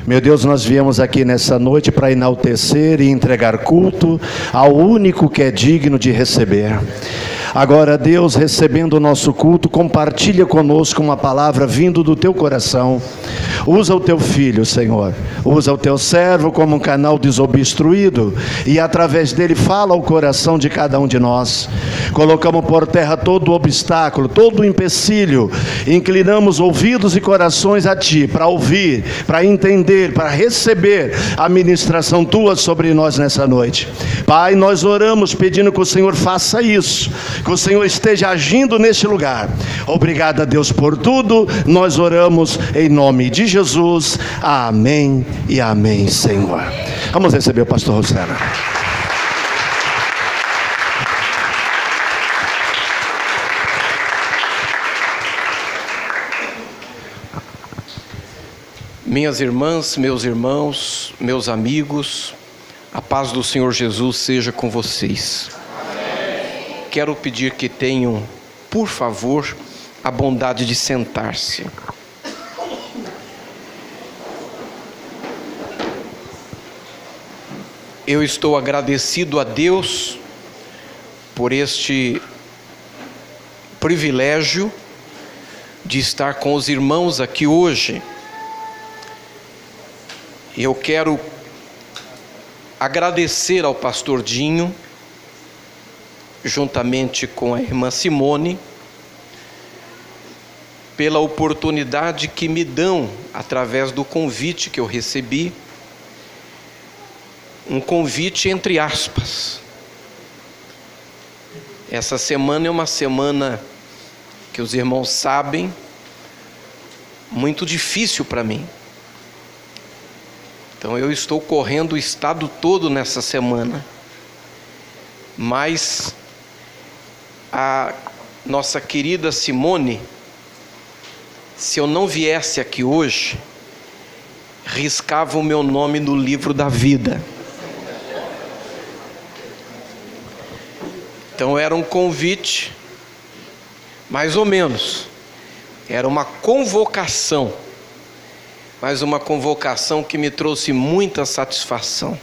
Meu Deus, nós viemos aqui nessa noite para enaltecer e entregar culto ao único que é digno de receber. Agora, Deus, recebendo o nosso culto, compartilha conosco uma palavra vindo do teu coração. Usa o teu filho, Senhor. Usa o teu servo como um canal desobstruído e através dele fala ao coração de cada um de nós. Colocamos por terra todo o obstáculo, todo o empecilho. Inclinamos ouvidos e corações a ti para ouvir, para entender, para receber a ministração tua sobre nós nessa noite. Pai, nós oramos pedindo que o Senhor faça isso, que o Senhor esteja agindo neste lugar. Obrigado a Deus por tudo, nós oramos em nome de Jesus, amém e amém, Senhor. Vamos receber o pastor Rosana. Minhas irmãs, meus irmãos, meus amigos, a paz do Senhor Jesus seja com vocês. Amém. Quero pedir que tenham, por favor, a bondade de sentar-se. Eu estou agradecido a Deus por este privilégio de estar com os irmãos aqui hoje. Eu quero agradecer ao pastor Dinho, juntamente com a irmã Simone, pela oportunidade que me dão através do convite que eu recebi, um convite entre aspas. Essa semana é uma semana que os irmãos sabem, muito difícil para mim. Então eu estou correndo o estado todo nessa semana, mas a nossa querida Simone, se eu não viesse aqui hoje, riscava o meu nome no livro da vida. Então era um convite, mais ou menos, era uma convocação, mas uma convocação que me trouxe muita satisfação,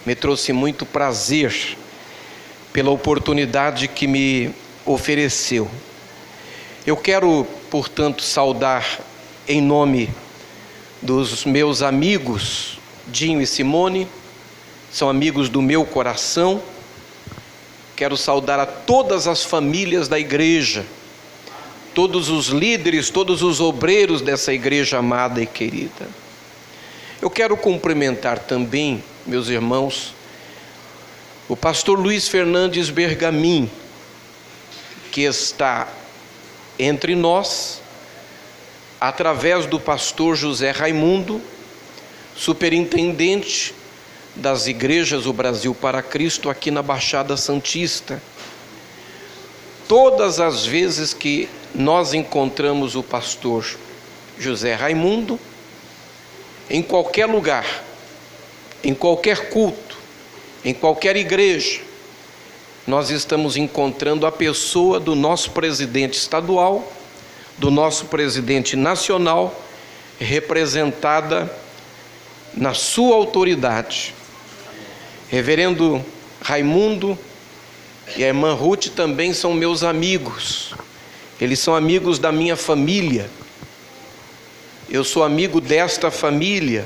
me trouxe muito prazer pela oportunidade que me ofereceu. Eu quero, portanto, saudar em nome dos meus amigos Dinho e Simone, são amigos do meu coração. Quero saudar a todas as famílias da igreja, todos os líderes, todos os obreiros dessa igreja amada e querida. Eu quero cumprimentar também, meus irmãos, o pastor Luiz Fernandes Bergamin, que está entre nós, através do pastor José Raimundo, superintendente das igrejas do Brasil para Cristo aqui na Baixada Santista. Todas as vezes que nós encontramos o pastor José Raimundo, em qualquer lugar, em qualquer culto, em qualquer igreja, nós estamos encontrando a pessoa do nosso presidente estadual, do nosso presidente nacional, representada na sua autoridade. Reverendo Raimundo e a irmã Ruth também são meus amigos. Eles são amigos da minha família. Eu sou amigo desta família.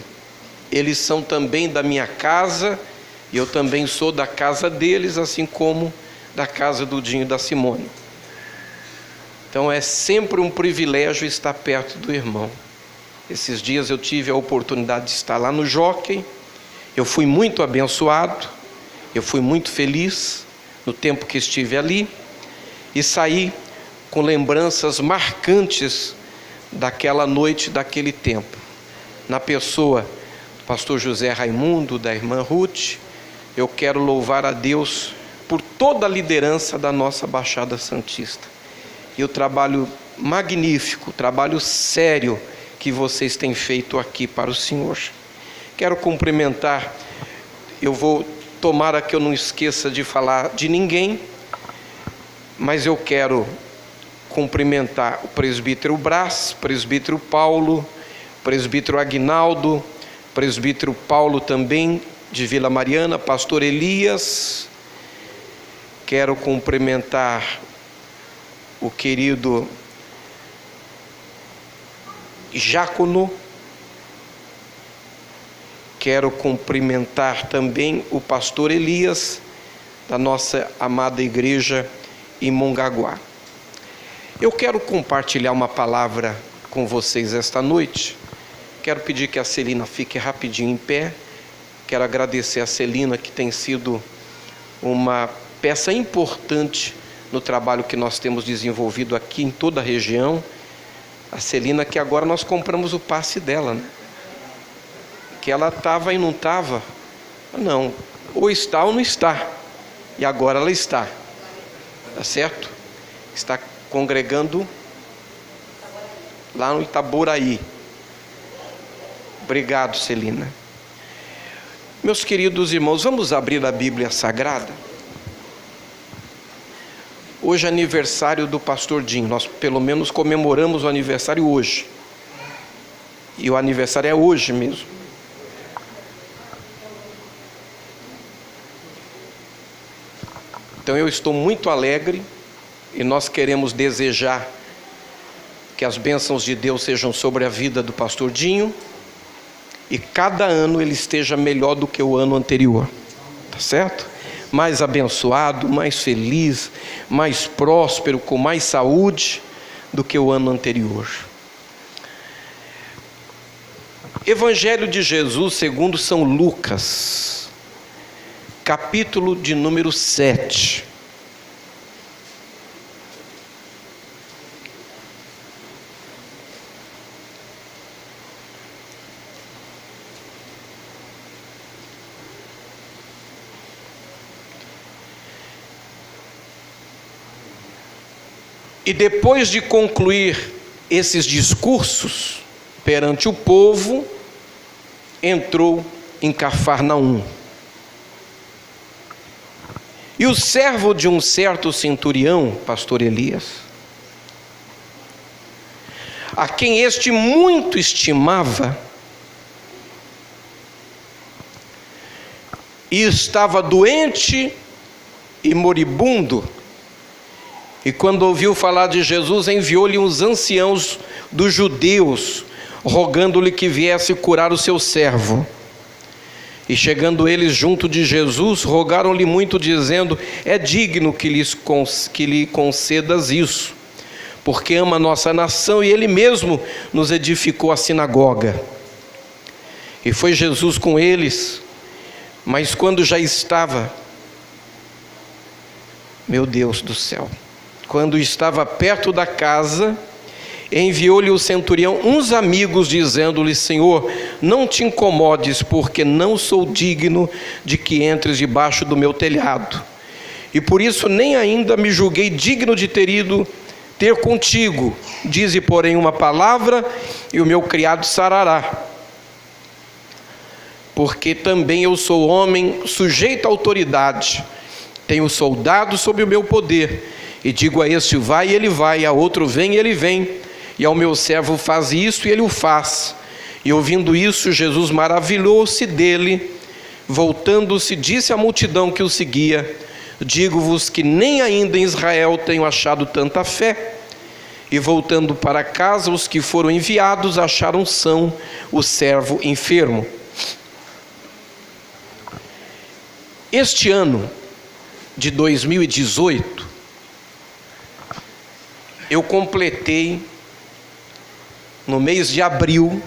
Eles são também da minha casa. E eu também sou da casa deles, assim como da casa do Dinho e da Simone. Então é sempre um privilégio estar perto do irmão. Esses dias eu tive a oportunidade de estar lá no Jockey. Eu fui muito abençoado. Eu fui muito feliz no tempo que estive ali. E saí com lembranças marcantes daquela noite, daquele tempo. Na pessoa do pastor José Raimundo, da irmã Ruth, eu quero louvar a Deus por toda a liderança da nossa Baixada Santista. E o trabalho magnífico, o trabalho sério que vocês têm feito aqui para o Senhor. Quero cumprimentar, eu vou, tomara que eu não esqueça de falar de ninguém, mas eu quero cumprimentar o presbítero Brás, presbítero Paulo, presbítero Aguinaldo, presbítero Paulo também de Vila Mariana, pastor Elias. Quero cumprimentar o querido Jácono. Quero cumprimentar também o pastor Elias, da nossa amada igreja em Mongaguá. Eu quero compartilhar uma palavra com vocês esta noite. Quero pedir que a Celina fique rapidinho em pé. Quero agradecer a Celina, que tem sido uma peça importante no trabalho que nós temos desenvolvido aqui em toda a região. A Celina, que agora nós compramos o passe dela, né? Que ela estava e não estava. Não, ou está ou não está. E agora ela está. Tá certo? Está congregando lá no Itaboraí. Obrigado, Celina. Meus queridos irmãos, vamos abrir a Bíblia Sagrada. Hoje é aniversário do pastor Dinho. Nós pelo menos comemoramos o aniversário hoje. E o aniversário é hoje mesmo. Então eu estou muito alegre e nós queremos desejar que as bênçãos de Deus sejam sobre a vida do pastor Dinho e cada ano ele esteja melhor do que o ano anterior, tá certo? Mais abençoado, mais feliz, mais próspero, com mais saúde do que o ano anterior. Evangelho de Jesus segundo São Lucas, capítulo de número 7. E depois de concluir esses discursos perante o povo, entrou em Cafarnaum. E o servo de um certo centurião, pastor Elias, a quem este muito estimava, e estava doente e moribundo, e quando ouviu falar de Jesus, enviou-lhe uns anciãos dos judeus, rogando-lhe que viesse curar o seu servo. E chegando eles junto de Jesus, rogaram-lhe muito, dizendo: é digno que lhe concedas isso, porque ama a nossa nação, e ele mesmo nos edificou a sinagoga. E foi Jesus com eles, mas quando já estava, meu Deus do céu, quando estava perto da casa, enviou-lhe o centurião uns amigos, dizendo-lhe: Senhor, não te incomodes, porque não sou digno de que entres debaixo do meu telhado. E por isso nem ainda me julguei digno de ter contigo. Dize, porém, uma palavra, e o meu criado sarará. Porque também eu sou homem sujeito à autoridade, tenho soldados sob o meu poder, e digo a este: vai, e ele vai, a outro: vem, e ele vem, e ao meu servo: faz isso, e ele o faz. E ouvindo isso, Jesus maravilhou-se dele. Voltando-se, disse à multidão que o seguia: digo-vos que nem ainda em Israel tenho achado tanta fé. E voltando para casa, os que foram enviados acharam são o servo enfermo. Este ano de 2018, eu completei, no mês de abril,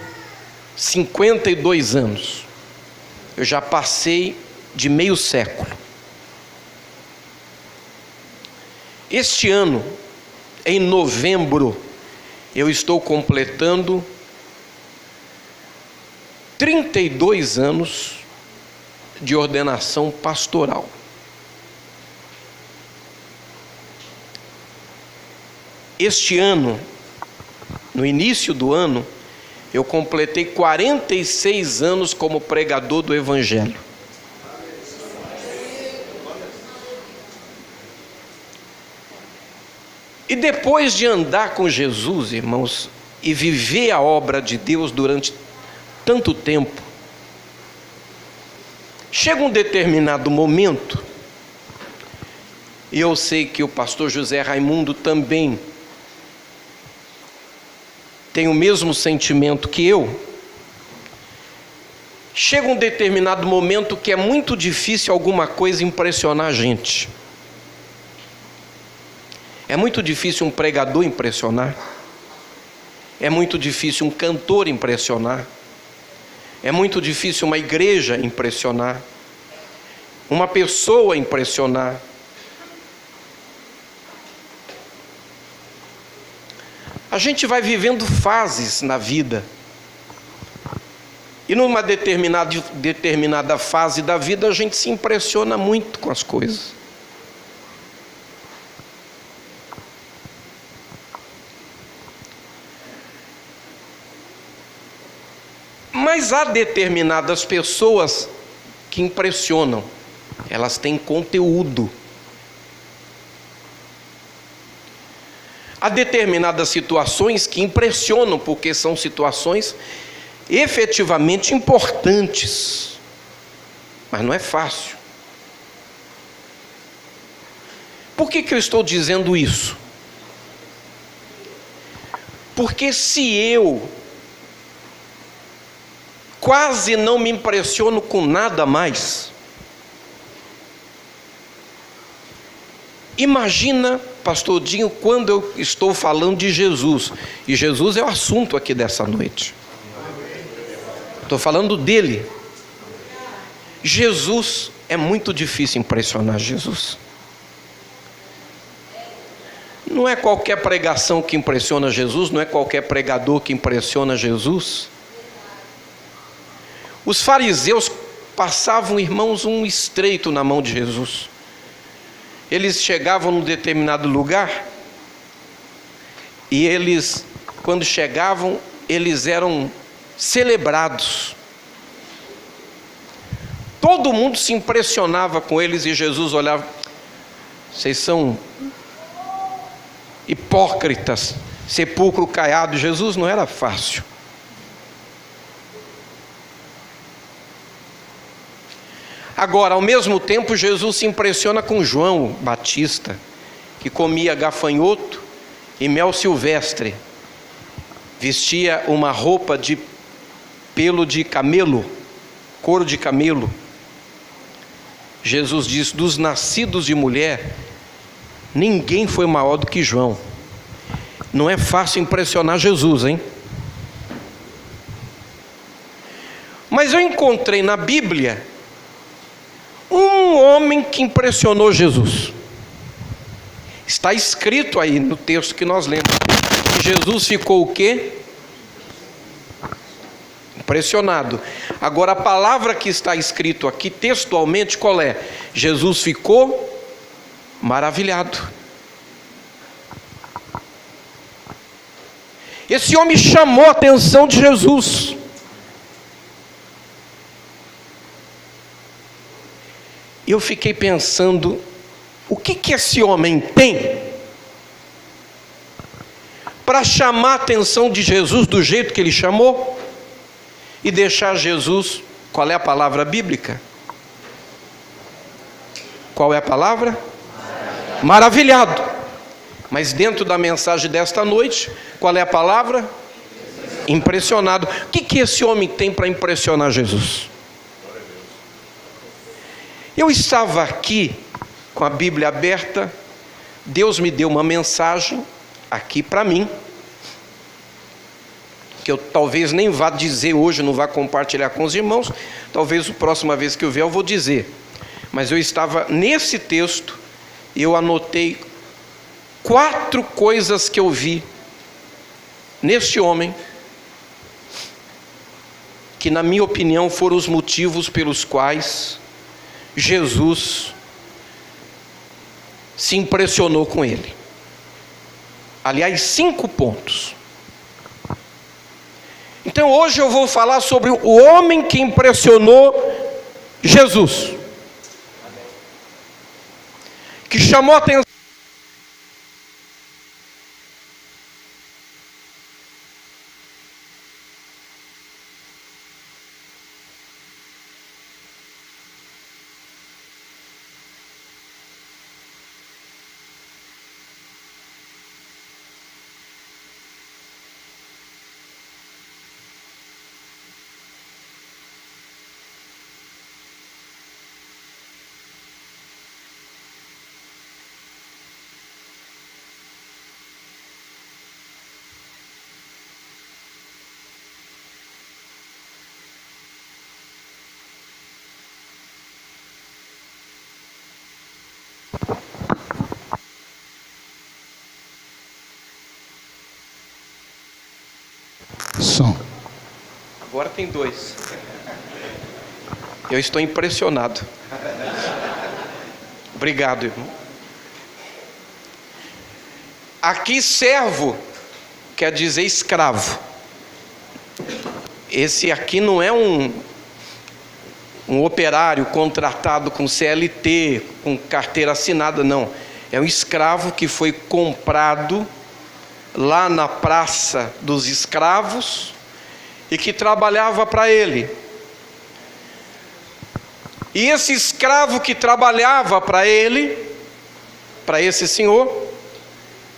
52 anos. Eu já passei de meio século. Este ano, em novembro, eu estou completando 32 anos de ordenação pastoral. Este ano, no início do ano, eu completei 46 anos como pregador do Evangelho. E depois de andar com Jesus, irmãos, e viver a obra de Deus durante tanto tempo, Chega um determinado momento, e eu sei que o pastor José Raimundo também tem o mesmo sentimento que eu. Chega um determinado momento que é muito difícil alguma coisa impressionar a gente. É muito difícil um pregador impressionar. É muito difícil um cantor impressionar. É muito difícil uma igreja impressionar. Uma pessoa impressionar. A gente vai vivendo fases na vida. E numa determinada fase da vida a gente se impressiona muito com as coisas. Mas há determinadas pessoas que impressionam. Elas têm conteúdo. Há determinadas situações que impressionam porque são situações efetivamente importantes, mas não é fácil. Por que eu estou dizendo isso? Porque se eu quase não me impressiono com nada mais, imagina, pastor Dinho, quando eu estou falando de Jesus, e Jesus é o assunto aqui dessa noite. Estou falando dele. Jesus, é muito difícil impressionar Jesus. Não é qualquer pregação que impressiona Jesus, não é qualquer pregador que impressiona Jesus. Os fariseus passavam, irmãos, um estreito na mão de Jesus. Eles chegavam num determinado lugar e eles, quando chegavam, eles eram celebrados. Todo mundo se impressionava com eles e Jesus olhava: vocês são hipócritas, sepulcro caiado. Jesus não era fácil. Agora, ao mesmo tempo, Jesus se impressiona com João Batista, que comia gafanhoto e mel silvestre, vestia uma roupa de pelo de camelo, couro de camelo. Jesus diz: dos nascidos de mulher, ninguém foi maior do que João. Não é fácil impressionar Jesus, hein? Mas eu encontrei na Bíblia um homem que impressionou Jesus. Está escrito aí no texto que nós lemos. Jesus ficou o quê? Impressionado. Agora a palavra que está escrito aqui textualmente qual é? Jesus ficou maravilhado. Esse homem chamou a atenção de Jesus. Eu fiquei pensando, o que esse homem tem para chamar a atenção de Jesus do jeito que ele chamou e deixar Jesus, qual é a palavra bíblica? Qual é a palavra? Maravilhado. Mas dentro da mensagem desta noite, qual é a palavra? Impressionado. O que esse homem tem para impressionar Jesus? Eu estava aqui com a Bíblia aberta, Deus me deu uma mensagem aqui para mim, que eu talvez nem vá dizer hoje, não vá compartilhar com os irmãos, talvez a próxima vez que eu vier eu vou dizer. Mas eu estava nesse texto e eu anotei 4 coisas que eu vi neste homem, que na minha opinião foram os motivos pelos quais Jesus se impressionou com ele. Aliás, 5 pontos. Então hoje eu vou falar sobre o homem que impressionou Jesus, que chamou a atenção. Som. Agora tem 2. Eu estou impressionado. Obrigado, irmão. Aqui servo quer dizer escravo. Esse aqui não é um operário contratado com CLT, com carteira assinada, não. É um escravo que foi comprado lá na Praça dos Escravos e que trabalhava para ele. E esse escravo que trabalhava para ele, para esse senhor,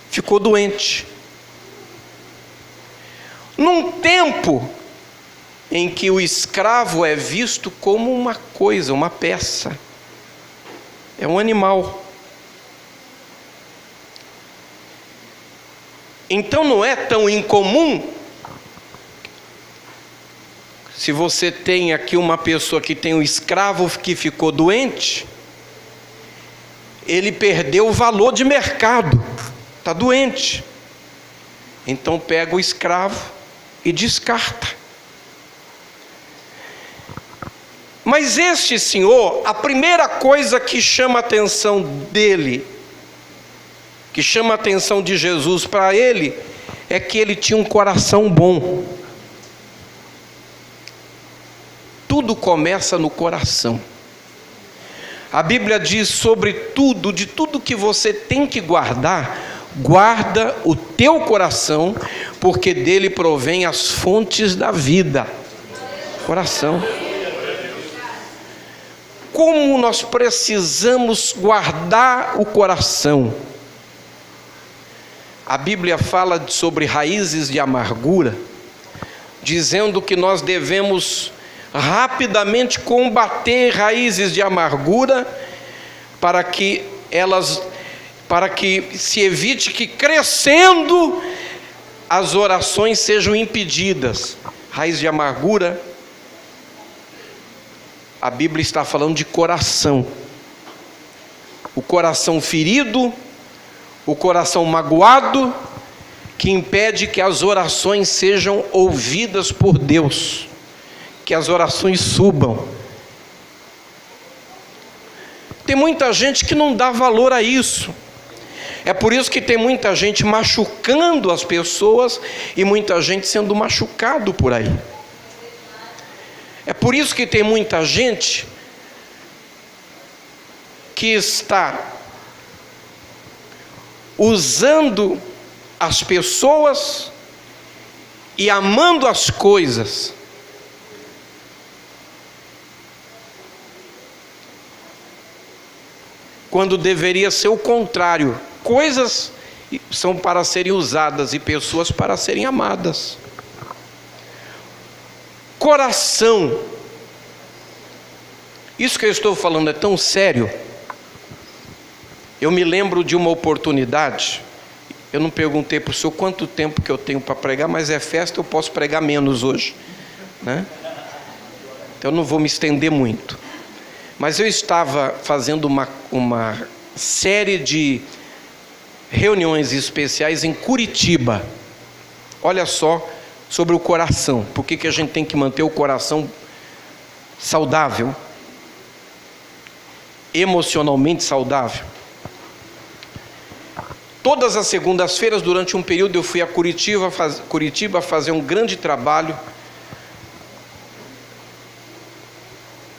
ficou doente. Num tempo em que o escravo é visto como uma coisa, uma peça, é um animal. Então não é tão incomum, se você tem aqui uma pessoa que tem um escravo que ficou doente, ele perdeu o valor de mercado, está doente. Então pega o escravo e descarta. Mas este senhor, a primeira coisa que chama a atenção dele, que chama a atenção de Jesus para ele, é que ele tinha um coração bom. Tudo começa no coração. A Bíblia diz sobre tudo, de tudo que você tem que guardar, guarda o teu coração, porque dele provém as fontes da vida. Coração. Como nós precisamos guardar o coração. A Bíblia fala sobre raízes de amargura, dizendo que nós devemos rapidamente combater raízes de amargura para que se evite que crescendo as orações sejam impedidas. Raiz de amargura, a Bíblia está falando de coração. O coração ferido, o coração magoado, que impede que as orações sejam ouvidas por Deus, que as orações subam. Tem muita gente que não dá valor a isso. É por isso que tem muita gente machucando as pessoas e muita gente sendo machucado por aí. É por isso que tem muita gente que está usando as pessoas e amando as coisas, quando deveria ser o contrário. Coisas são para serem usadas e pessoas para serem amadas. Coração. Isso que eu estou falando é tão sério. Eu me lembro de uma oportunidade. Eu não perguntei para o senhor quanto tempo que eu tenho para pregar, mas é festa, eu posso pregar menos hoje, né? Então eu não vou me estender muito. Mas eu estava fazendo uma série de reuniões especiais em Curitiba. Olha só, sobre o coração. Por que a gente tem que manter o coração saudável? Emocionalmente saudável. Todas as segundas-feiras, durante um período, eu fui a Curitiba fazer um grande trabalho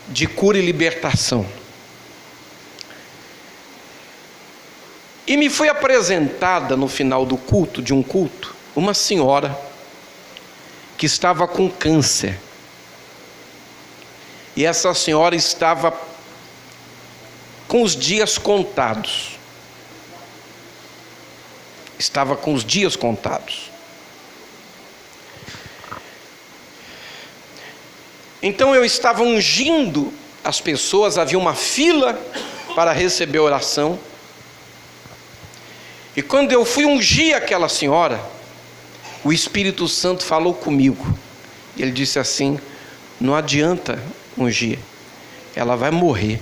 de cura e libertação. E me foi apresentada no final do culto, de um culto, uma senhora que estava com câncer. E essa senhora estava com os dias contados. Estava com os dias contados. Então eu estava ungindo as pessoas, havia uma fila para receber oração. E quando eu fui ungir aquela senhora, o Espírito Santo falou comigo. Ele disse assim: não adianta ungir, ela vai morrer.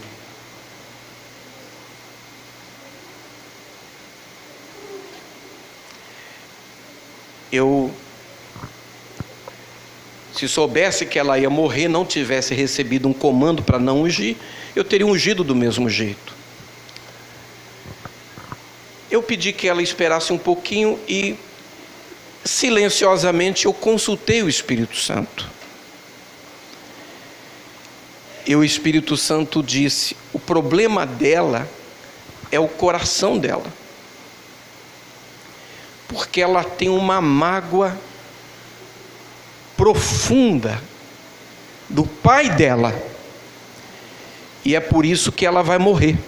Se soubesse que ela ia morrer, não tivesse recebido um comando para não ungir, eu teria ungido do mesmo jeito. Eu pedi que ela esperasse um pouquinho e, silenciosamente, eu consultei o Espírito Santo. E o Espírito Santo disse: o problema dela é o coração dela. Porque ela tem uma mágoa profunda do pai dela. E é por isso que ela vai morrer.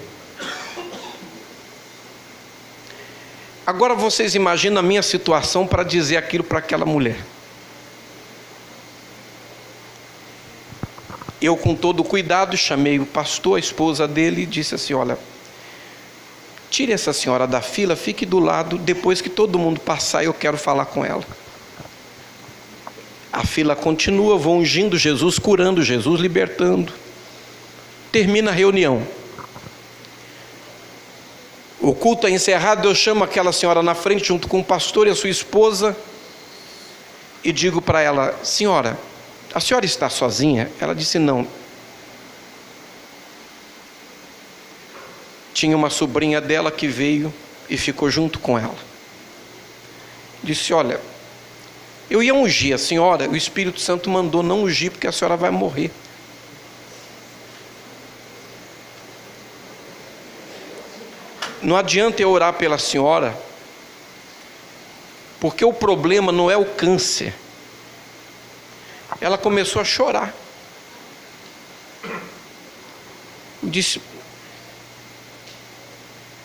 Agora vocês imaginam a minha situação para dizer aquilo para aquela mulher. Eu, com todo cuidado, chamei o pastor, a esposa dele, e disse assim: olha, tire essa senhora da fila, fique do lado, depois que todo mundo passar eu quero falar com ela. A fila continua, vou ungindo Jesus, curando Jesus, libertando. Termina a reunião. O culto é encerrado, eu chamo aquela senhora na frente, junto com o pastor e a sua esposa, e digo para ela: senhora, a senhora está sozinha? Ela disse: não. Tinha uma sobrinha dela que veio e ficou junto com ela. Disse: olha, eu ia ungir a senhora, o Espírito Santo mandou não ungir porque a senhora vai morrer. Não adianta eu orar pela senhora, porque o problema não é o câncer. Ela começou a chorar. Disse: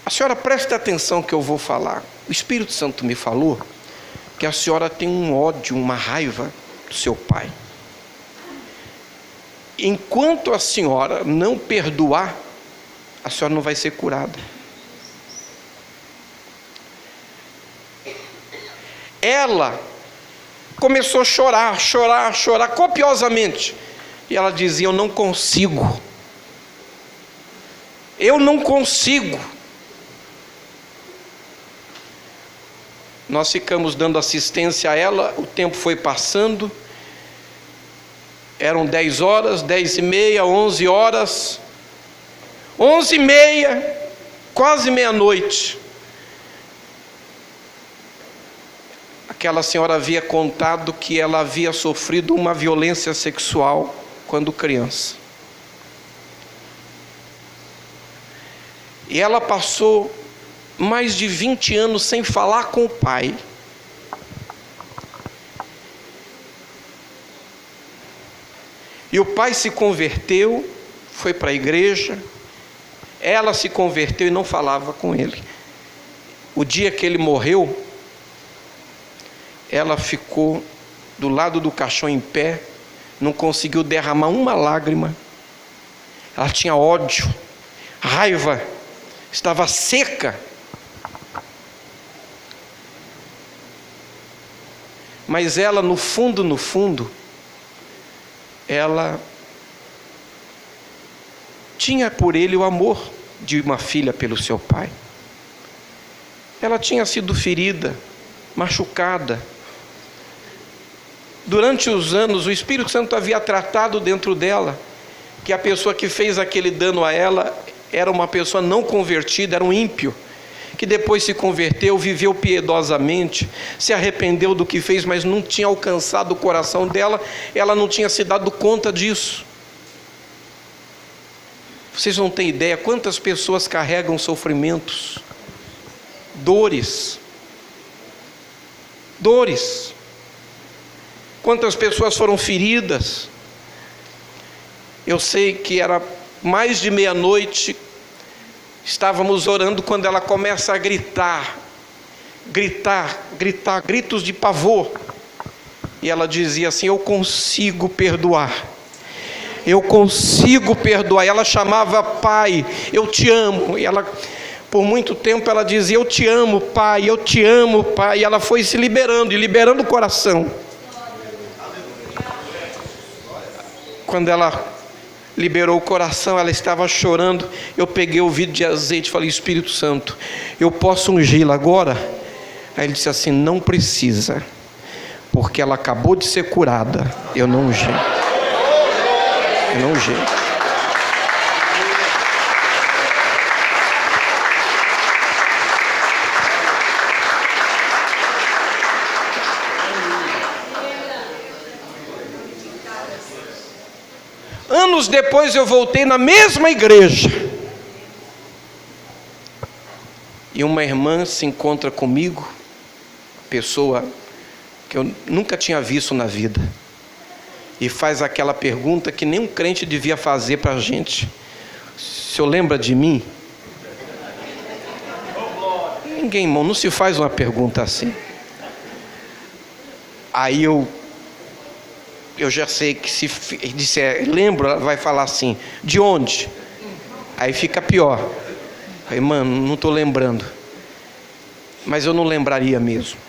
a senhora preste atenção que eu vou falar. O Espírito Santo me falou que a senhora tem um ódio, uma raiva do seu pai. Enquanto a senhora não perdoar, a senhora não vai ser curada. Ela começou a chorar copiosamente. E ela dizia: eu não consigo. Eu não consigo. Nós ficamos dando assistência a ela, o tempo foi passando. Eram 10 horas, 10h30, 11 horas, 11h30, quase meia-noite. Aquela senhora havia contado que ela havia sofrido uma violência sexual quando criança. E ela passou mais de 20 anos sem falar com o pai. E o pai se converteu, foi para a igreja. Ela se converteu e não falava com ele. O dia que ele morreu, ela ficou do lado do caixão em pé, não conseguiu derramar uma lágrima. Ela tinha ódio, raiva, estava seca. Mas ela, no fundo, ela tinha por ele o amor de uma filha pelo seu pai. Ela tinha sido ferida, machucada. Durante os anos, o Espírito Santo havia tratado dentro dela que a pessoa que fez aquele dano a ela era uma pessoa não convertida, era um ímpio, que depois se converteu, viveu piedosamente, se arrependeu do que fez, mas não tinha alcançado o coração dela, ela não tinha se dado conta disso. Vocês não têm ideia quantas pessoas carregam sofrimentos, dores. Quantas pessoas foram feridas. Eu sei que era mais de meia-noite, estávamos orando quando ela começa a gritar, gritos de pavor. E ela dizia assim: eu consigo perdoar. Eu consigo perdoar. E ela chamava: pai, eu te amo. E ela, por muito tempo, ela dizia: eu te amo, pai, eu te amo, pai. E ela foi se liberando e liberando o coração. Quando ela liberou o coração, ela estava chorando. Eu peguei o vidro de azeite e falei: Espírito Santo, eu posso ungí-la agora? Aí ele disse assim: não precisa, porque ela acabou de ser curada. Eu não gemo. Eu não gemo. Anos depois eu voltei na mesma igreja. E uma irmã se encontra comigo, pessoa que eu nunca tinha visto na vida, e faz aquela pergunta que nem um crente devia fazer para a gente: o senhor lembra de mim? Ninguém, irmão, não se faz uma pergunta assim. Aí eu já sei que se disser lembro, ela vai falar assim: de onde? Aí fica pior. Aí, mano, não estou lembrando. Mas eu não lembraria mesmo.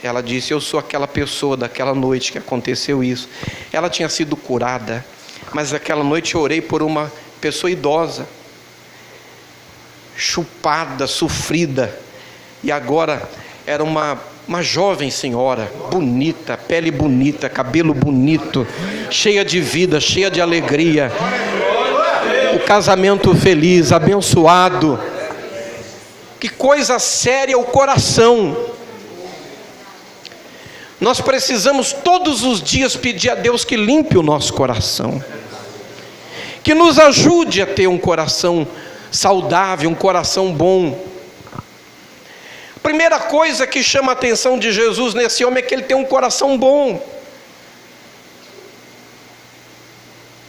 Ela disse: eu sou aquela pessoa daquela noite que aconteceu isso. Ela tinha sido curada, mas aquela noite eu orei por uma pessoa idosa, chupada, sofrida, e agora era uma jovem senhora, bonita, pele bonita, cabelo bonito, cheia de vida, cheia de alegria, o casamento feliz, abençoado. Que coisa séria o coração. Nós precisamos todos os dias pedir a Deus que limpe o nosso coração, que nos ajude a ter um coração saudável, um coração bom. Primeira coisa que chama a atenção de Jesus nesse homem é que ele tem um coração bom.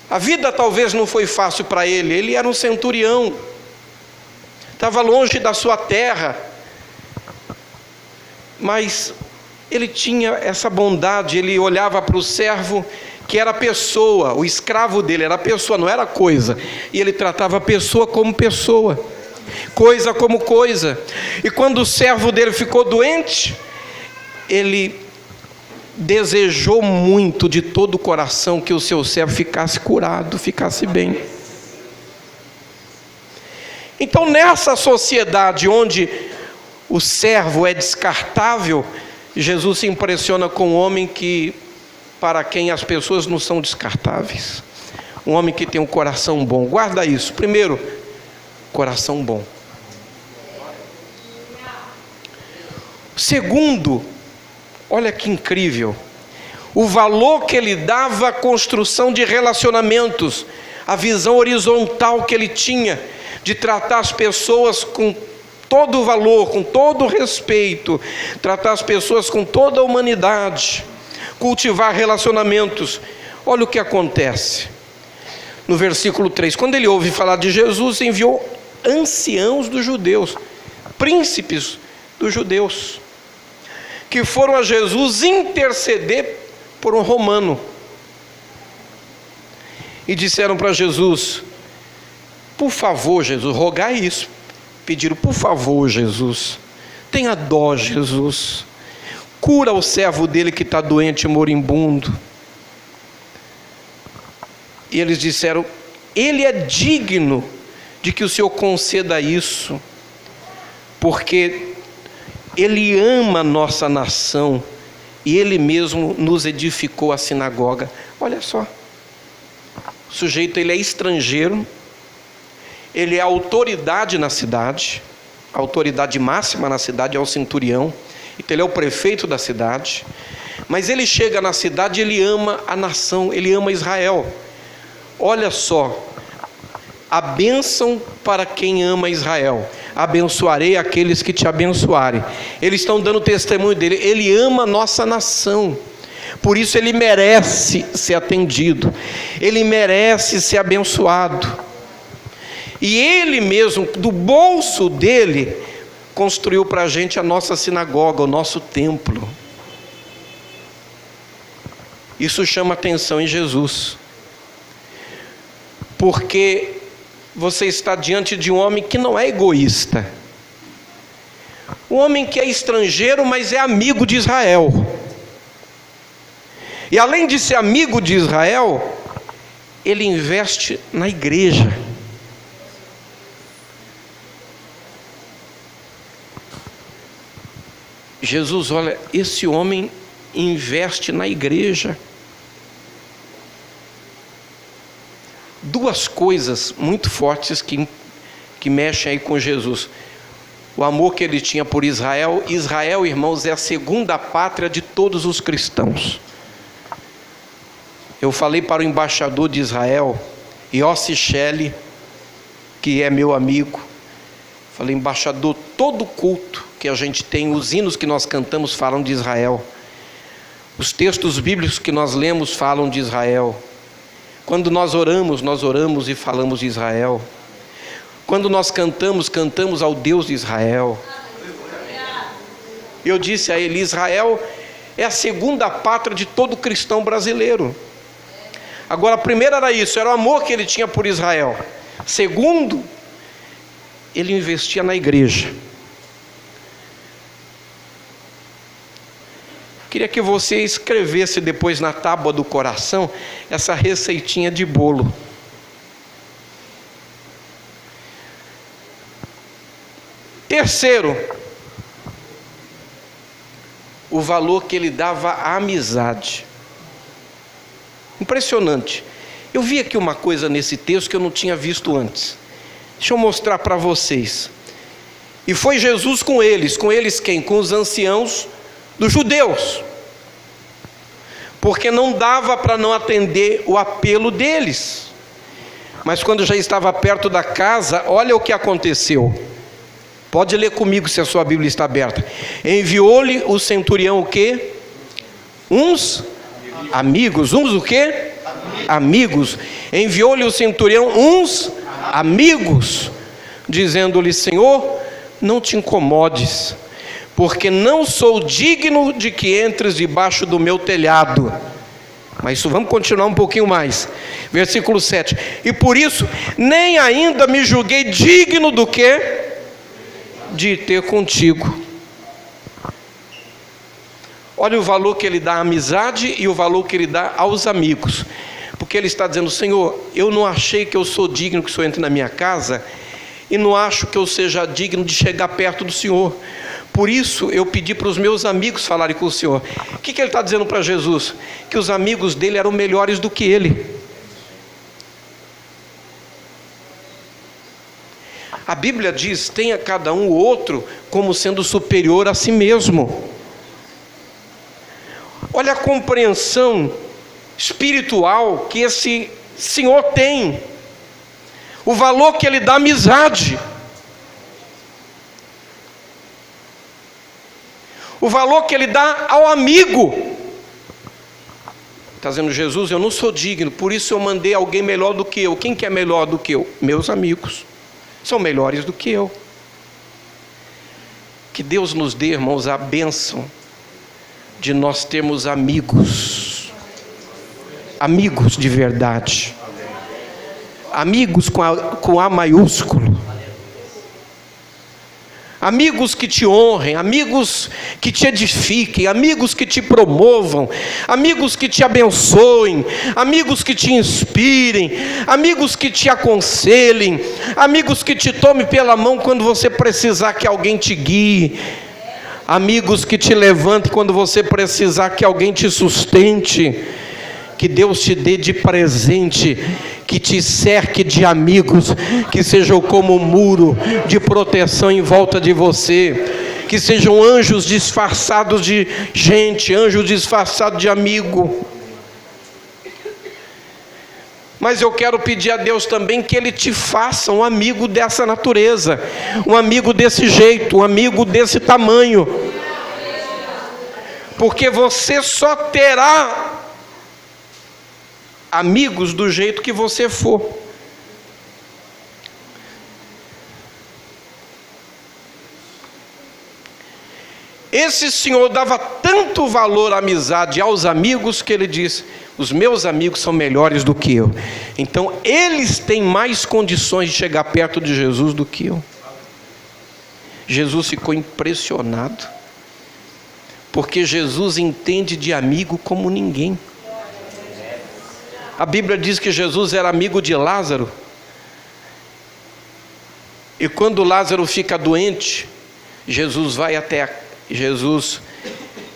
A vida talvez não foi fácil para ele. Ele era um centurião, estava longe da sua terra, mas ele tinha essa bondade. Ele olhava para o servo, que era pessoa, o escravo dele era pessoa, não era coisa, e ele tratava a pessoa como pessoa, coisa como coisa. E quando o servo dele ficou doente, ele desejou muito de todo o coração que o seu servo ficasse curado, ficasse bem. Então, nessa sociedade onde o servo é descartável, Jesus se impressiona com um homem para quem as pessoas não são descartáveis. Um homem que tem um coração bom. Guarda isso. Primeiro, coração bom. Segundo, olha que incrível, o valor que ele dava à construção de relacionamentos, a visão horizontal que ele tinha de tratar as pessoas com todo o valor, com todo o respeito, tratar as pessoas com toda a humanidade, cultivar relacionamentos. Olha o que acontece no versículo 3: quando ele ouve falar de Jesus, enviou anciãos dos judeus, príncipes dos judeus, que foram a Jesus interceder por um romano, e disseram para Jesus: por favor, Jesus, rogai isso. Pediram: por favor, Jesus, tenha dó, Jesus, cura o servo dele que está doente e moribundo. E eles disseram: ele é digno de que o Senhor conceda isso, porque ele ama a nossa nação e ele mesmo nos edificou a sinagoga. Olha só, o sujeito, ele é estrangeiro, ele é autoridade na cidade, a autoridade máxima na cidade é o centurião, então ele é o prefeito da cidade, mas ele chega na cidade e ele ama a nação, ele ama Israel. Olha só, a bênção para quem ama Israel: abençoarei aqueles que te abençoarem. Eles estão dando testemunho dele, ele ama a nossa nação, por isso ele merece ser atendido, ele merece ser abençoado. E ele mesmo, do bolso dele, construiu para a gente a nossa sinagoga, o nosso templo. Isso chama atenção em Jesus, porque você está diante de um homem que não é egoísta, um homem que é estrangeiro, mas é amigo de Israel. E além de ser amigo de Israel, ele investe na igreja. Jesus olha: esse homem investe na igreja. Duas coisas muito fortes que mexem aí com Jesus. O amor que ele tinha por Israel. Israel, irmãos, é a segunda pátria de todos os cristãos. Eu falei para o embaixador de Israel, Yossi Shelley, que é meu amigo. Falei, embaixador, todo culto que a gente tem, os hinos que nós cantamos falam de Israel. Os textos bíblicos que nós lemos falam de Israel. Quando nós oramos e falamos de Israel. Quando nós cantamos, cantamos ao Deus de Israel. Eu disse a ele, Israel é a segunda pátria de todo cristão brasileiro. Agora, a primeira era isso, era o amor que ele tinha por Israel. Segundo, ele investia na igreja. Queria que você escrevesse depois na tábua do coração essa receitinha de bolo. Terceiro, o valor que ele dava à amizade. Impressionante. Eu vi aqui uma coisa nesse texto que eu não tinha visto antes. Deixa eu mostrar para vocês. E foi Jesus com eles quem? Com os anciãos dos judeus, porque não dava para não atender o apelo deles. Mas quando já estava perto da casa, olha o que aconteceu. Pode ler comigo se a sua Bíblia está aberta. Enviou-lhe o centurião o quê? Uns amigos. Uns o quê? Amigos. Enviou-lhe o centurião uns amigos, dizendo-lhe, Senhor, não te incomodes, porque não sou digno de que entres debaixo do meu telhado. Mas isso, vamos continuar um pouquinho mais. Versículo 7. E por isso, nem ainda me julguei digno do quê? De ter contigo. Olha o valor que ele dá à amizade e o valor que ele dá aos amigos. Porque ele está dizendo, Senhor, eu não achei que eu sou digno que o Senhor entre na minha casa, e não acho que eu seja digno de chegar perto do Senhor. Por isso eu pedi para os meus amigos falarem com o Senhor. O que ele está dizendo para Jesus? Que os amigos dele eram melhores do que ele. A Bíblia diz, tenha cada um o outro como sendo superior a si mesmo. Olha a compreensão espiritual que esse Senhor tem. O valor que ele dá à amizade. O valor que ele dá ao amigo. Está dizendo, Jesus, eu não sou digno, por isso eu mandei alguém melhor do que eu. Quem que é melhor do que eu? Meus amigos. São melhores do que eu. Que Deus nos dê, irmãos, a bênção de nós termos amigos. Amigos de verdade. Amigos com A maiúsculo. Amigos que te honrem, amigos que te edifiquem, amigos que te promovam, amigos que te abençoem, amigos que te inspirem, amigos que te aconselhem, amigos que te tomem pela mão quando você precisar que alguém te guie, amigos que te levantem quando você precisar que alguém te sustente. Que Deus te dê de presente, que te cerque de amigos, que sejam como um muro de proteção em volta de você, que sejam anjos disfarçados de gente, anjos disfarçados de amigo. Mas eu quero pedir a Deus também que Ele te faça um amigo dessa natureza, um amigo desse jeito, um amigo desse tamanho, porque você só terá amigos do jeito que você for. Esse Senhor dava tanto valor à amizade aos amigos que ele disse, os meus amigos são melhores do que eu. Então eles têm mais condições de chegar perto de Jesus do que eu. Jesus ficou impressionado, porque Jesus entende de amigo como ninguém. A Bíblia diz que Jesus era amigo de Lázaro. E quando Lázaro fica doente, Jesus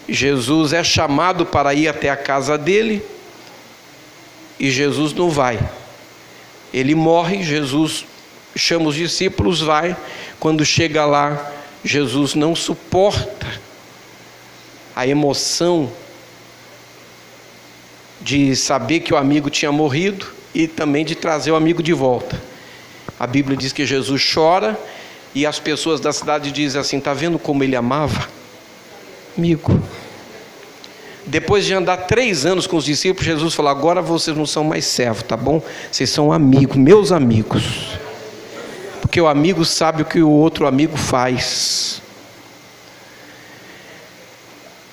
Jesus é chamado para ir até a casa dele e Jesus não vai. Ele morre, Jesus chama os discípulos, vai. Quando chega lá, Jesus não suporta a emoção de saber que o amigo tinha morrido e também de trazer o amigo de volta. A Bíblia diz que Jesus chora e as pessoas da cidade dizem assim: está vendo como ele amava? Amigo. Depois de andar 3 anos com os discípulos, Jesus falou: agora vocês não são mais servos, tá bom? Vocês são amigos, meus amigos. Porque o amigo sabe o que o outro amigo faz.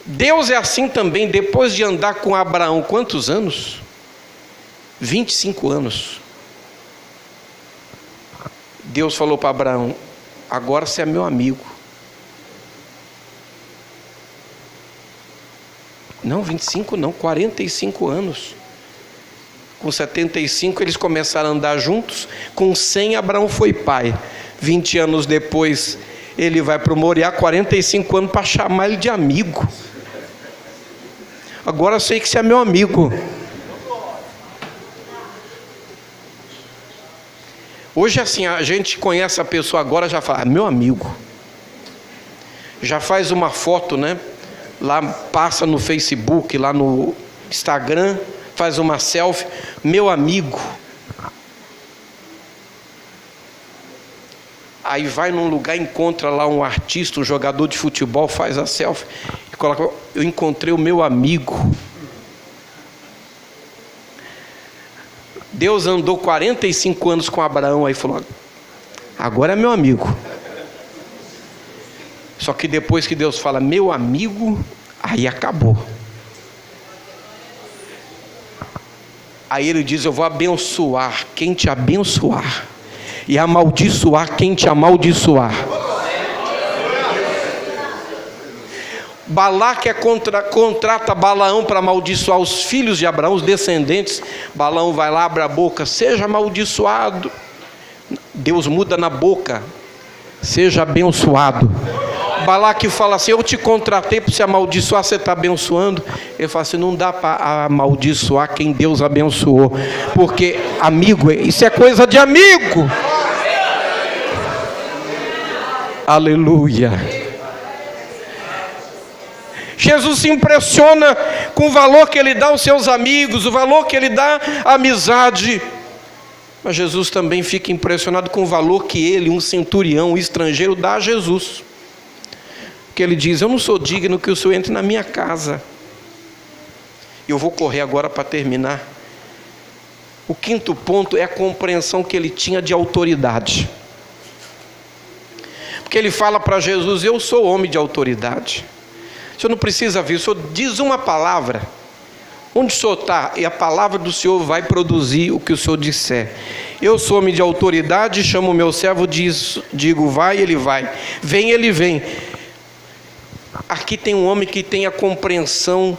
Deus é assim também. Depois de andar com Abraão, quantos anos? 25 anos. Deus falou para Abraão: agora você é meu amigo. Não, 25 não, 45 anos. Com 75 eles começaram a andar juntos. Com 100 Abraão foi pai. 20 anos depois ele vai para o Moriá, 45 anos para chamar ele de amigo. Agora eu sei que você é meu amigo. Hoje assim, a gente conhece a pessoa agora, já fala: meu amigo. Já faz uma foto, né? Lá passa no Facebook, lá no Instagram, faz uma selfie, meu amigo. Aí vai num lugar, encontra lá um artista, um jogador de futebol, faz a selfie e coloca: eu encontrei o meu amigo. Deus andou 45 anos com Abraão, aí falou: agora é meu amigo. Só que depois que Deus fala meu amigo, aí acabou. Aí ele diz: eu vou abençoar quem te abençoar e amaldiçoar quem te amaldiçoar. Balaque contrata Balaão para amaldiçoar os filhos de Abraão, os descendentes. Balaão vai lá, abre a boca: seja amaldiçoado. Deus muda na boca: seja abençoado. Balaque fala assim: eu te contratei para você amaldiçoar, você está abençoando. Ele fala assim: não dá para amaldiçoar quem Deus abençoou, porque amigo, isso é coisa de amigo. Aleluia. Jesus se impressiona com o valor que ele dá aos seus amigos, o valor que ele dá à amizade. Mas Jesus também fica impressionado com o valor que ele, um centurião, um estrangeiro, dá a Jesus. Que ele diz: eu não sou digno que o Senhor entre na minha casa. Eu vou correr agora para terminar. O 5º ponto é a compreensão que ele tinha de autoridade. Porque ele fala para Jesus: eu sou homem de autoridade. O Senhor não precisa vir, o Senhor diz uma palavra. Onde o Senhor está, e a palavra do Senhor vai produzir o que o Senhor disser. Eu sou homem de autoridade, chamo o meu servo, digo vai, ele vai. Vem, ele vem. Aqui tem um homem que tem a compreensão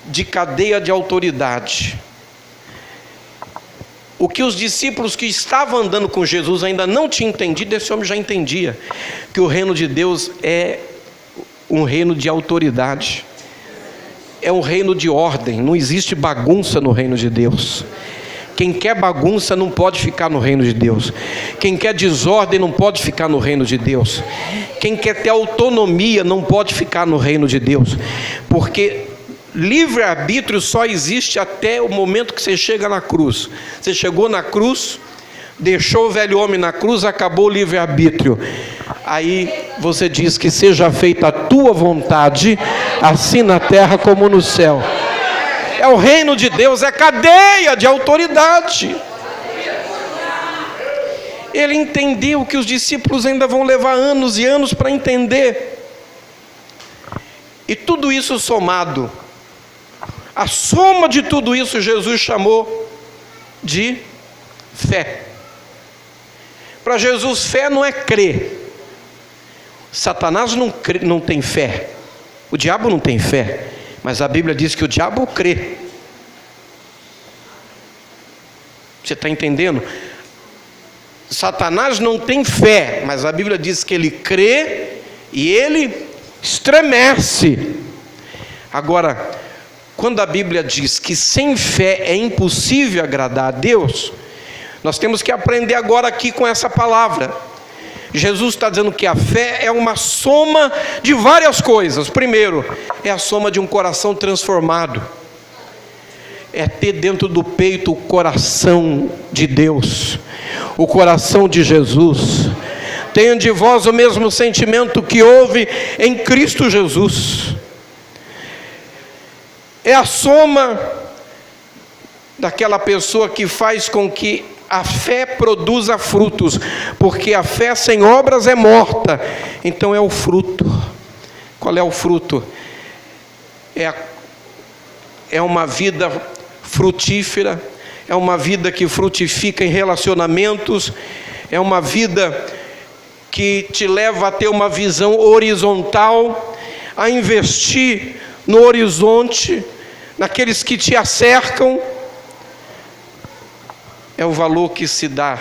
de cadeia de autoridade. O que os discípulos que estavam andando com Jesus ainda não tinham entendido, esse homem já entendia. Que o reino de Deus é um reino de autoridade. É um reino de ordem. Não existe bagunça no reino de Deus. Quem quer bagunça não pode ficar no reino de Deus. Quem quer desordem não pode ficar no reino de Deus. Quem quer ter autonomia não pode ficar no reino de Deus. Porque livre-arbítrio só existe até o momento que você chega na cruz. Você chegou na cruz, deixou o velho homem na cruz, acabou o livre-arbítrio. Aí você diz que seja feita a tua vontade, assim na terra como no céu. É o reino de Deus, é cadeia de autoridade. Ele entendeu que os discípulos ainda vão levar anos e anos para entender. E tudo isso somado, a soma de tudo isso, Jesus chamou de fé. Para Jesus, fé não é crer. Satanás não tem fé. O diabo não tem fé. Mas a Bíblia diz que o diabo crê. Você está entendendo? Satanás não tem fé, mas a Bíblia diz que ele crê e ele estremece. Agora, quando a Bíblia diz que sem fé é impossível agradar a Deus, nós temos que aprender agora aqui com essa palavra. Jesus está dizendo que a fé é uma soma de várias coisas. Primeiro, é a soma de um coração transformado. É ter dentro do peito o coração de Deus, o coração de Jesus. Tenham de vós o mesmo sentimento que houve em Cristo Jesus. É a soma daquela pessoa que faz com que a fé produza frutos, porque a fé sem obras é morta. Então é o fruto. Qual é o fruto? É uma vida frutífera, é uma vida que frutifica em relacionamentos, é uma vida que te leva a ter uma visão horizontal, a investir no horizonte, naqueles que te cercam. É o valor que se dá,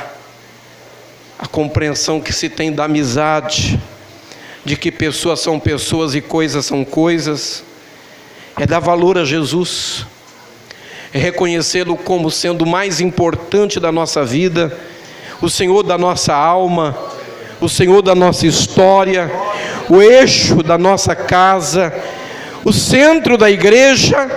a compreensão que se tem da amizade, de que pessoas são pessoas e coisas são coisas. É dar valor a Jesus, é reconhecê-lo como sendo o mais importante da nossa vida, o Senhor da nossa alma, o Senhor da nossa história, o eixo da nossa casa, o centro da igreja.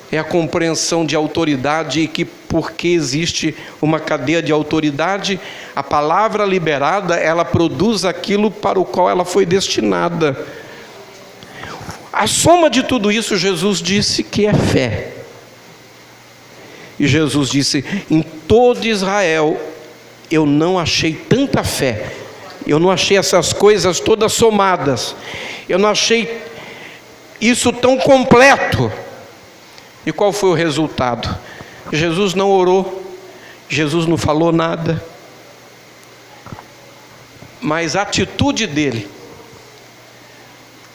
É a compreensão de autoridade, e que porque existe uma cadeia de autoridade, a palavra liberada, ela produz aquilo para o qual ela foi destinada. A soma de tudo isso, Jesus disse que é fé. E Jesus disse: em todo Israel eu não achei tanta fé, eu não achei essas coisas todas somadas, eu não achei isso tão completo. E qual foi o resultado? Jesus não orou, Jesus não falou nada, mas a atitude dele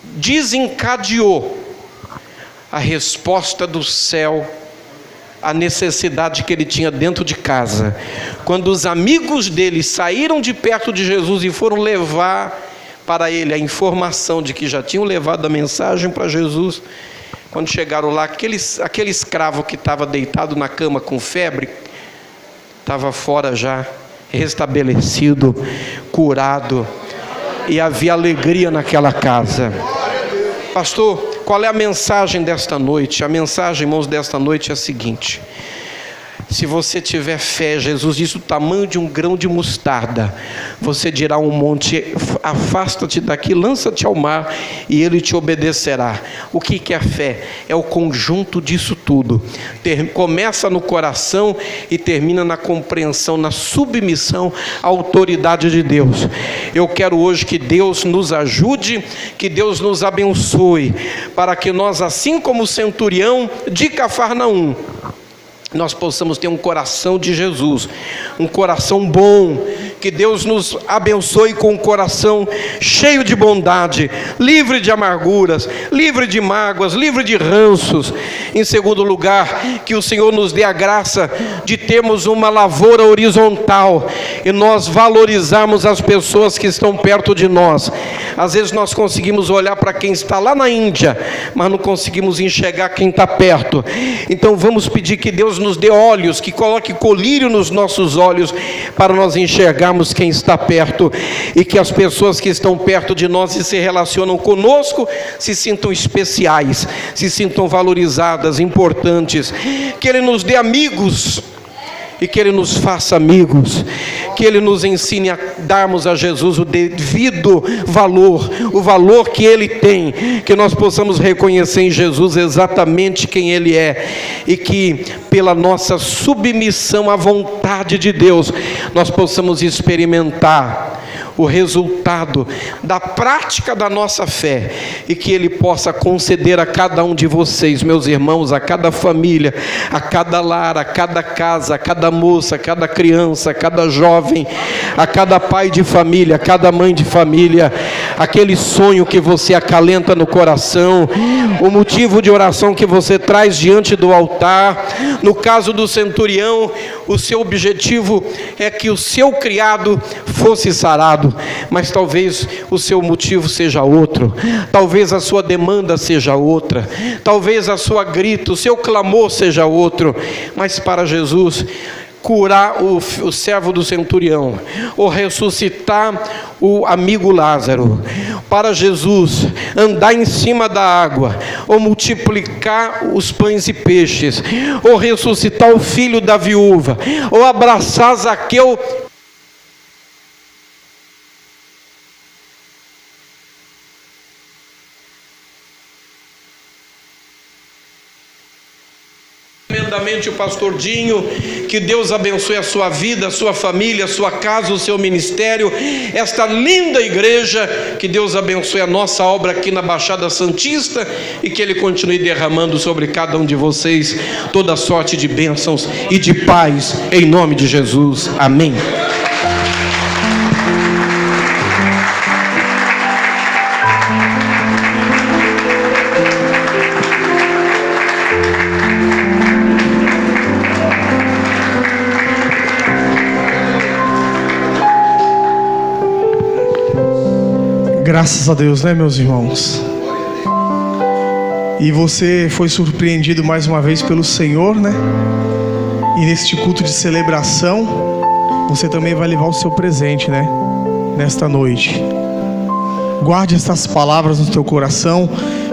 desencadeou a resposta do céu à necessidade que ele tinha dentro de casa. Quando os amigos dele saíram de perto de Jesus e foram levar para ele a informação de que já tinham levado a mensagem para Jesus, quando chegaram lá, aquele escravo que estava deitado na cama com febre, estava fora já, restabelecido, curado, e havia alegria naquela casa. Pastor, qual é a mensagem desta noite? A mensagem, irmãos, desta noite é a seguinte: se você tiver fé, Jesus disse, o tamanho de um grão de mostarda, você dirá a um monte: afasta-te daqui, lança-te ao mar, e ele te obedecerá. O que é a fé? É o conjunto disso tudo. Começa no coração e termina na compreensão, na submissão à autoridade de Deus. Eu quero hoje que Deus nos ajude, que Deus nos abençoe, para que nós, assim como o centurião de Cafarnaum, nós possamos ter um coração de Jesus, um coração bom. Que Deus nos abençoe com um coração cheio de bondade, livre de amarguras, livre de mágoas, livre de ranços. Em segundo lugar, que o Senhor nos dê a graça de termos uma lavoura horizontal e nós valorizarmos as pessoas que estão perto de nós. Às vezes nós conseguimos olhar para quem está lá na Índia, mas não conseguimos enxergar quem está perto. Então vamos pedir que Deus nos dê olhos, que coloque colírio nos nossos olhos, para nós enxergarmos quem está perto, e que as pessoas que estão perto de nós e se relacionam conosco se sintam especiais, se sintam valorizadas, importantes. Que Ele nos dê amigos e que Ele nos faça amigos, que Ele nos ensine a darmos a Jesus o devido valor, o valor que Ele tem, que nós possamos reconhecer em Jesus exatamente quem Ele é, e que pela nossa submissão à vontade de Deus, nós possamos experimentar o resultado da prática da nossa fé, e que Ele possa conceder a cada um de vocês, meus irmãos, a cada família, a cada lar, a cada casa, a cada cada moça, cada criança, cada jovem, a cada pai de família, a cada mãe de família, aquele sonho que você acalenta no coração, o motivo de oração que você traz diante do altar. No caso do centurião, o seu objetivo é que o seu criado fosse sarado, mas talvez o seu motivo seja outro, talvez a sua demanda seja outra, talvez a sua grito, o seu clamor seja outro, mas para Jesus, curar o servo do centurião, ou ressuscitar o amigo Lázaro, para Jesus, andar em cima da água, ou multiplicar os pães e peixes, ou ressuscitar o filho da viúva, ou abraçar Zaqueu, tremendamente o pastor Dinho. Que Deus abençoe a sua vida, a sua família, a sua casa, o seu ministério, esta linda igreja. Que Deus abençoe a nossa obra aqui na Baixada Santista e que Ele continue derramando sobre cada um de vocês toda sorte de bênçãos e de paz, em nome de Jesus, amém. Graças a Deus, né, meus irmãos? E você foi surpreendido mais uma vez pelo Senhor, né? E neste culto de celebração, você também vai levar o seu presente, né? Nesta noite. Guarde estas palavras no teu coração,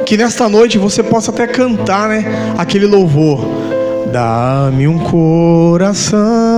que nesta noite você possa até cantar, né? Aquele louvor. Dá-me um coração